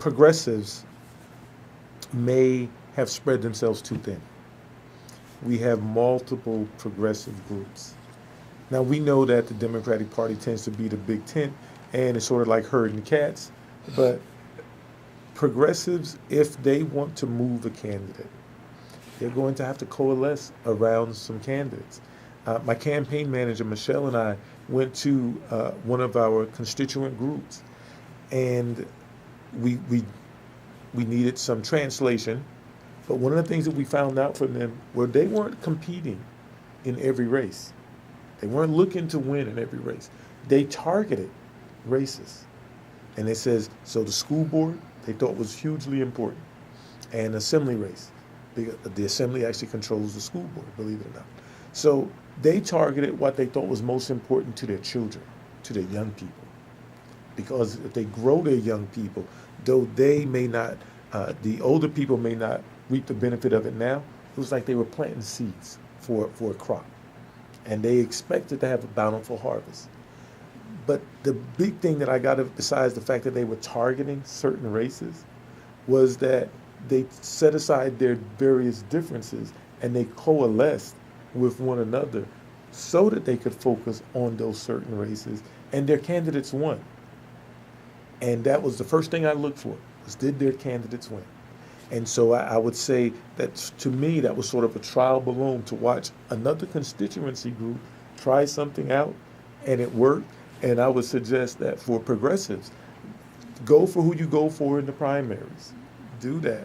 progressives may have spread themselves too thin. We have multiple progressive groups. Now, we know that the Democratic Party tends to be the big tent, and it's sort of like herding cats, but progressives, if they want to move a candidate, they're going to have to coalesce around some candidates. My campaign manager, Michelle, and I went to one of our constituent groups, and we needed some translation. But one of the things that we found out from them were they weren't competing in every race. They weren't looking to win in every race. They targeted races. And it says, so the school board, they thought was hugely important, and assembly race. The assembly actually controls the school board, believe it or not. So they targeted what they thought was most important to their children, to their young people. Because if they grow their young people, though they may not, the older people may not reap the benefit of it now, it was like they were planting seeds for a crop. And they expected to have a bountiful harvest. But the big thing that I got, besides the fact that they were targeting certain races, was that they set aside their various differences and they coalesced with one another so that they could focus on those certain races, and their candidates won. And that was the first thing I looked for, was did their candidates win? And so I would say that, to me, that was sort of a trial balloon to watch another constituency group try something out, and it worked. And I would suggest that for progressives, go for who you go for in the primaries. Do that.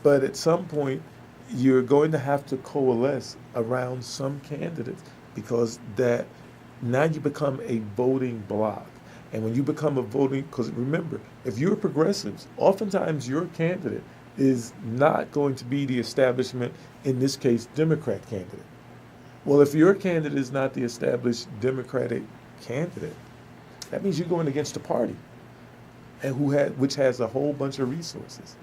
But at some point, you're going to have to coalesce around some candidates, because that now you become a voting bloc. And when you become a voting, because remember, if you're progressives, oftentimes your candidate is not going to be the establishment, in this case, Democrat candidate. Well, if your candidate is not the established Democratic candidate, that means you're going against a party and which has a whole bunch of resources.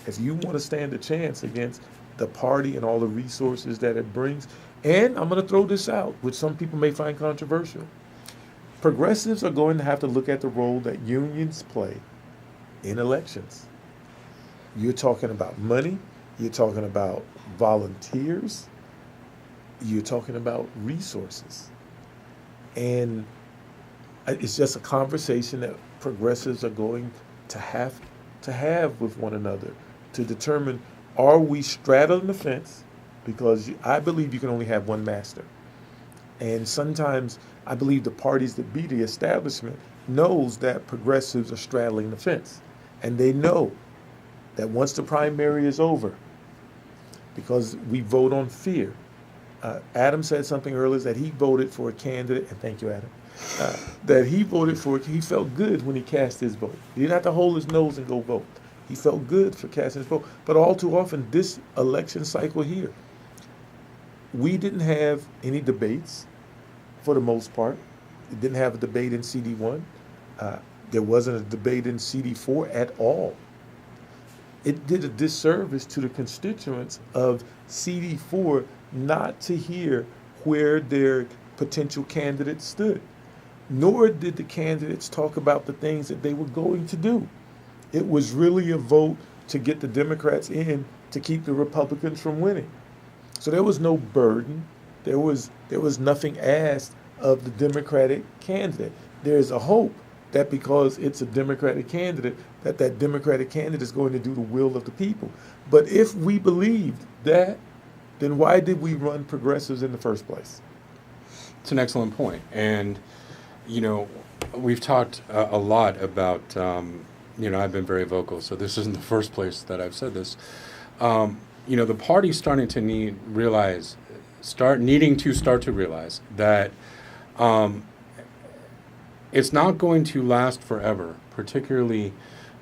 If you want to stand a chance against the party and all the resources that it brings, and I'm going to throw this out, which some people may find controversial, progressives are going to have to look at the role that unions play in elections. You're talking about money, you're talking about volunteers, you're talking about resources. And it's just a conversation that progressives are going to have with one another to determine, are we straddling the fence? Because I believe you can only have one master. And sometimes I believe the parties that be the establishment knows that progressives are straddling the fence. And they know that once the primary is over, because we vote on fear. Adam said something earlier that he voted for a candidate, and thank you, Adam, that he felt good when he cast his vote. He didn't have to hold his nose and go vote. He felt good for casting his vote. But all too often, this election cycle here, we didn't have any debates for the most part. We didn't have a debate in CD1. There wasn't a debate in CD4 at all. It did a disservice to the constituents of CD4 not to hear where their potential candidates stood. Nor did the candidates talk about the things that they were going to do. It was really a vote to get the Democrats in to keep the Republicans from winning. So there was no burden. There was nothing asked of the Democratic candidate. There's a hope that because it's a Democratic candidate, that Democratic candidate is going to do the will of the people. But if we believed that, then why did we run progressives in the first place? It's an excellent point. And, we've talked a lot about, I've been very vocal, so this isn't the first place that I've said this. The party's starting to realize that it's not going to last forever, particularly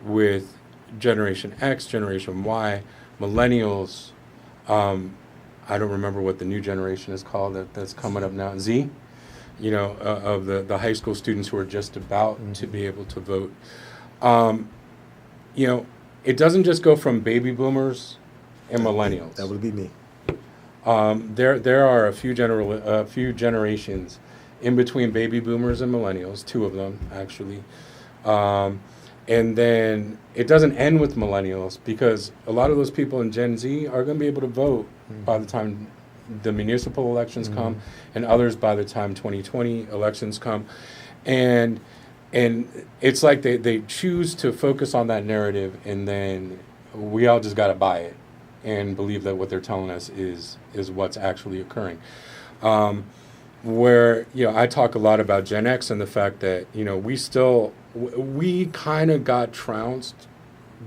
with Generation X, Generation Y, millennials. I don't remember what the new generation is called that's coming up now, Z, of the high school students who are just about to be able to vote. It doesn't just go from baby boomers and millennials. That would be me. There are a few generations in between baby boomers and millennials, two of them actually, And then it doesn't end with millennials, because a lot of those people in Gen Z are going to be able to vote by the time the municipal elections come, and others by the time 2020 elections come. And it's like they choose to focus on that narrative, and then we all just got to buy it and believe that what they're telling us is what's actually occurring. Where, I talk a lot about Gen X and the fact that, we kind of got trounced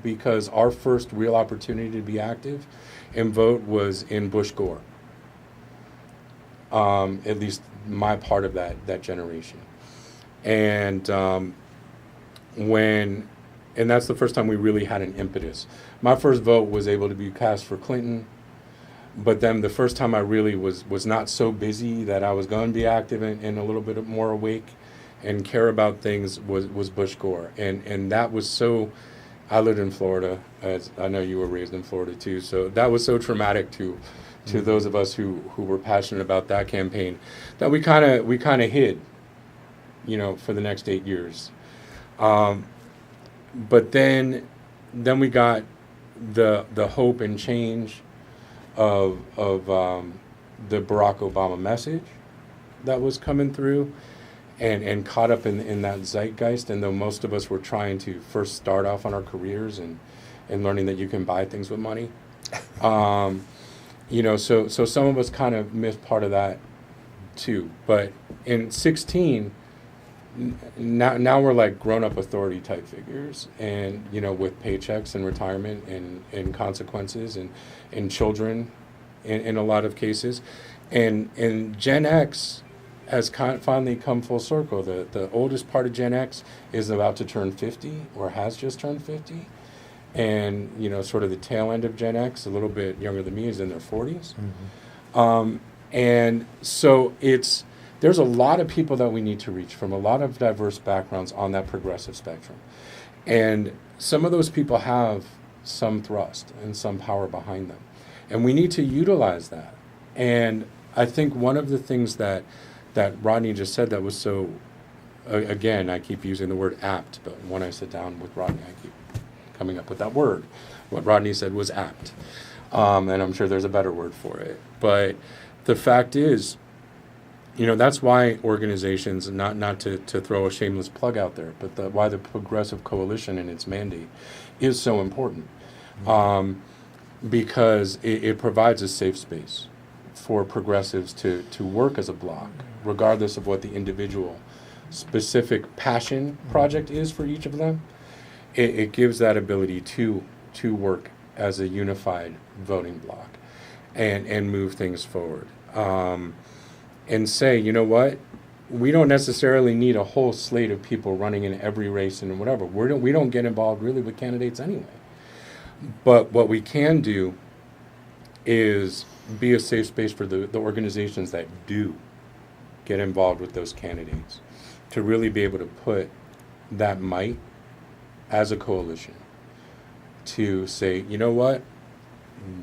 because our first real opportunity to be active and vote was in Bush Gore. At least my part of that generation. And and that's the first time we really had an impetus. My first vote was able to be cast for Clinton, but then the first time I really was not so busy that I was going to be active and a little bit more awake and care about things was Bush Gore. And that was so, I lived in Florida, as I know you were raised in Florida too, so that was so traumatic to those of us who were passionate about that campaign, that we kind of hid, for the next 8 years. But then we got the hope and change of the Barack Obama message that was coming through, and caught up in that zeitgeist. And though most of us were trying to first start off on our careers and learning that you can buy things with money, so some of us kind of missed part of that too. But in 16, now we're like grown-up authority type figures, and with paychecks and retirement and consequences and children in a lot of cases, and Gen X has finally come full circle. The oldest part of Gen X is about to turn 50 or has just turned 50, and sort of the tail end of Gen X, a little bit younger than me, is in their 40s. And so there's a lot of people that we need to reach from a lot of diverse backgrounds on that progressive spectrum. And some of those people have some thrust and some power behind them. And we need to utilize that. And I think one of the things that Rodney just said that was so, again, I keep using the word apt, but when I sit down with Rodney, I keep coming up with that word. What Rodney said was apt. And I'm sure there's a better word for it. But the fact is, that's why organizations, not to throw a shameless plug out there, but why the Progressive Coalition and its mandate is so important. Because it provides a safe space for progressives to work as a bloc, regardless of what the individual specific passion project is for each of them. It gives that ability to work as a unified voting bloc and move things forward. And say, you know what, we don't necessarily need a whole slate of people running in every race and whatever. We don't get involved really with candidates anyway. But what we can do is be a safe space for the organizations that do get involved with those candidates, to really be able to put that might as a coalition to say, you know what,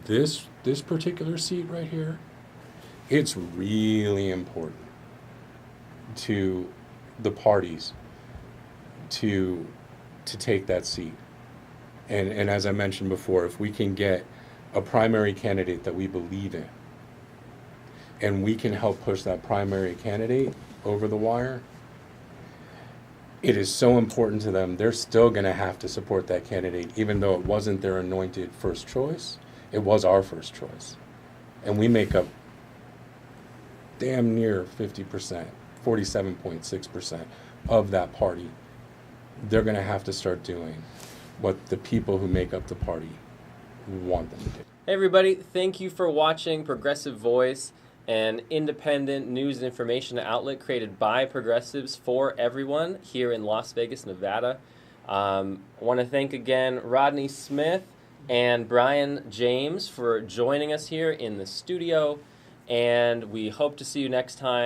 this particular seat right here, it's really important to the parties to take that seat. And as I mentioned before, if we can get a primary candidate that we believe in, and we can help push that primary candidate over the wire, it is so important to them. They're still going to have to support that candidate, even though it wasn't their anointed first choice. It was our first choice. And we make up damn near 50%, 47.6% of that party. They're going to have to start doing what the people who make up the party want them to do. Hey everybody, thank you for watching Progressive Voice, an independent news and information outlet created by progressives for everyone here in Las Vegas, Nevada. I want to thank again Rodney Smith and Brian James for joining us here in the studio, and we hope to see you next time.